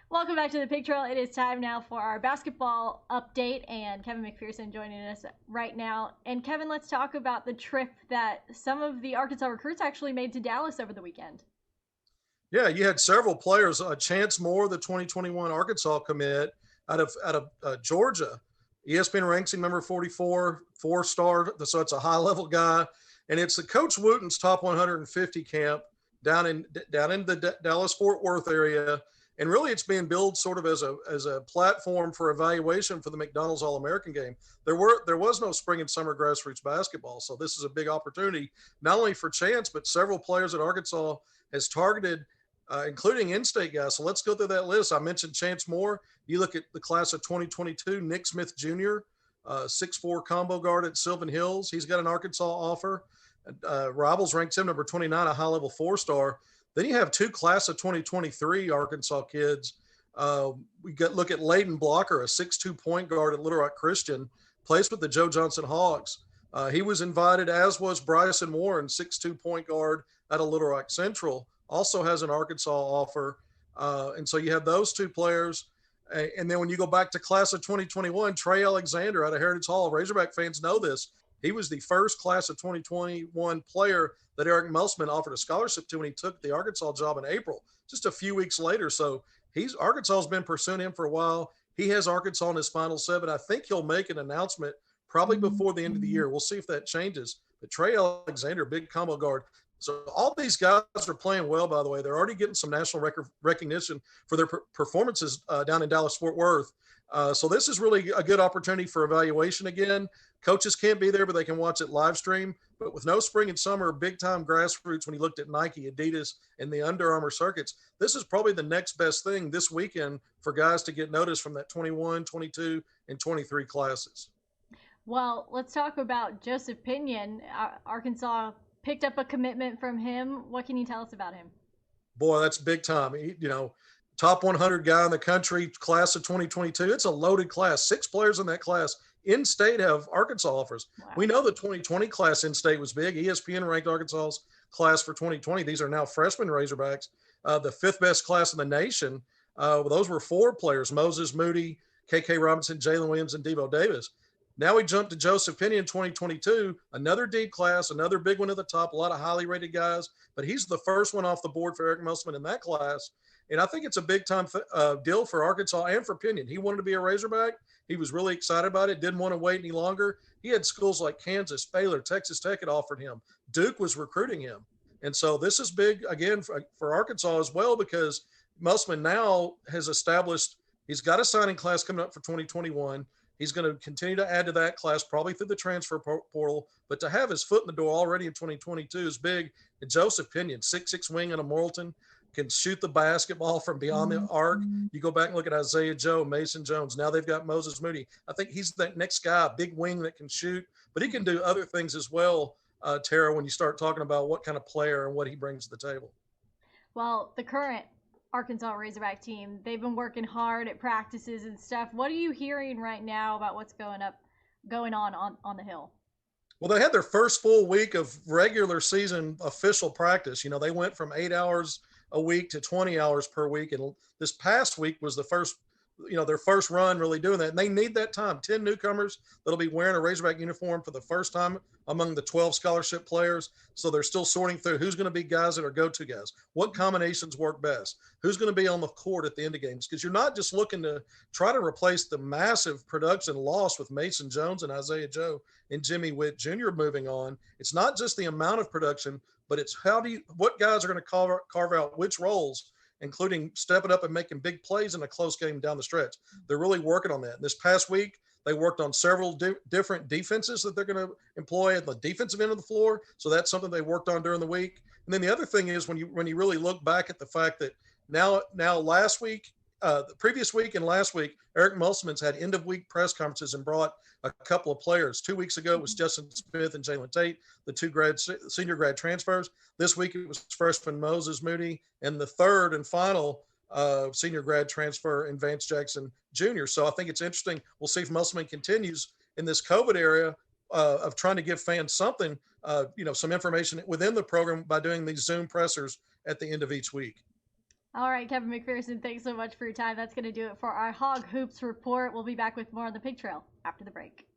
Welcome back to the Pig Trail. It is time now for our basketball update, and Kevin McPherson joining us right now. And Kevin, let's talk about the trip that some of the Arkansas recruits actually made to Dallas over the weekend. Yeah, you had several players. Chance Moore, the 2021 Arkansas commit out of Georgia. ESPN ranks him number 44, 4-star. So it's a high level guy, and it's the Coach Wooten's top 150 camp down in the Dallas Fort Worth area. And really, it's being billed sort of as a platform for evaluation for the McDonald's All American game. There was no spring and summer grassroots basketball, so this is a big opportunity not only for Chance but several players at Arkansas has targeted including in-state guys. So let's go through that list. I mentioned Chance Moore. You look at the class of 2022, Nick Smith Jr., 6'4" combo guard at Sylvan Hills. He's got an Arkansas offer. Rivals ranks him number 29, a high-level 4-star. Then you have two class of 2023 Arkansas kids. Look at Layden Blocker, a 6'2" point guard at Little Rock Christian, plays with the Joe Johnson Hogs. He was invited, as was Bryson Warren, 6'2" point guard out of Little Rock Central, also has an Arkansas offer. And so you have those two players. And then when you go back to class of 2021, Trey Alexander out of Heritage Hall, Razorback fans know this. He was the first class of 2021 player that Eric Musselman offered a scholarship to when he took the Arkansas job in April, just a few weeks later. So Arkansas has been pursuing him for a while. He has Arkansas in his final seven. I think he'll make an announcement probably before the end of the year. We'll see if that changes. But Trey Alexander, big combo guard. So all these guys are playing well, by the way. They're already getting some national recognition for their performances down in Dallas-Fort Worth. So this is really a good opportunity for evaluation again. Coaches can't be there, but they can watch it live stream. But with no spring and summer, big-time grassroots, when you looked at Nike, Adidas, and the Under Armour circuits, this is probably the next best thing this weekend for guys to get noticed from that 21, 22, and 23 classes. Well, let's talk about Joseph Pinion. Arkansas picked up a commitment from him. What can you tell us about him? Boy, that's big time. Top 100 guy in the country, class of 2022. It's a loaded class. 6 players in that class in state have Arkansas offers. Wow. We know the 2020 class in state was big. ESPN ranked Arkansas's class for 2020. These are now freshman Razorbacks, the 5th best class in the nation. Those were 4 players: Moses Moody, KK Robinson, Jalen Williams, and Devo Davis. Now we jump to Joseph Pinion 2022, another deep class, another big one at the top, a lot of highly rated guys, but he's the first one off the board for Eric Musselman in that class. And I think it's a big-time deal for Arkansas and for Pinion. He wanted to be a Razorback. He was really excited about it, didn't want to wait any longer. He had schools like Kansas, Baylor, Texas Tech had offered him. Duke was recruiting him. And so this is big, again, for Arkansas as well, because Musselman now has established he's got a signing class coming up for 2021. He's going to continue to add to that class, probably through the transfer portal. But to have his foot in the door already in 2022 is big. And Joseph Pinion, 6'6" wing in a Morrilton, can shoot the basketball from beyond the arc. You go back and look at Isaiah Joe, Mason Jones. Now they've got Moses Moody. I think he's that next guy, big wing that can shoot. But he can do other things as well, Tara, when you start talking about what kind of player and what he brings to the table. Well, the current Arkansas Razorback team, they've been working hard at practices and stuff. What are you hearing right now about what's going on the Hill? Well, they had their first full week of regular season official practice. They went from 8 hours a week to 20 hours per week. And this past week was their first run really doing that. And they need that time. 10 newcomers that'll be wearing a Razorback uniform for the first time among the 12 scholarship players. So they're still sorting through who's going to be guys that are go-to guys. What combinations work best? Who's going to be on the court at the end of games? Because you're not just looking to try to replace the massive production loss with Mason Jones and Isaiah Joe and Jimmy Witt Jr. moving on. It's not just the amount of production, but it's what guys are going to carve out which roles, including stepping up and making big plays in a close game down the stretch. They're really working on that. This past week, they worked on several different defenses that they're going to employ at the defensive end of the floor. So that's something they worked on during the week. And then the other thing is when you really look back at the fact that now last week, the previous week and last week, Eric Musselman's had end of week press conferences and brought a couple of players. 2 weeks ago it was Justin Smith and Jalen Tate, the 2 senior grad transfers. This week it was freshman Moses Moody and the third and final senior grad transfer in Vance Jackson Jr. So I think it's interesting. We'll see if Musselman continues in this COVID area of trying to give fans something, some information within the program by doing these Zoom pressers at the end of each week. All right, Kevin McPherson, thanks so much for your time. That's going to do it for our Hog Hoops report. We'll be back with more on the pig trail after the break.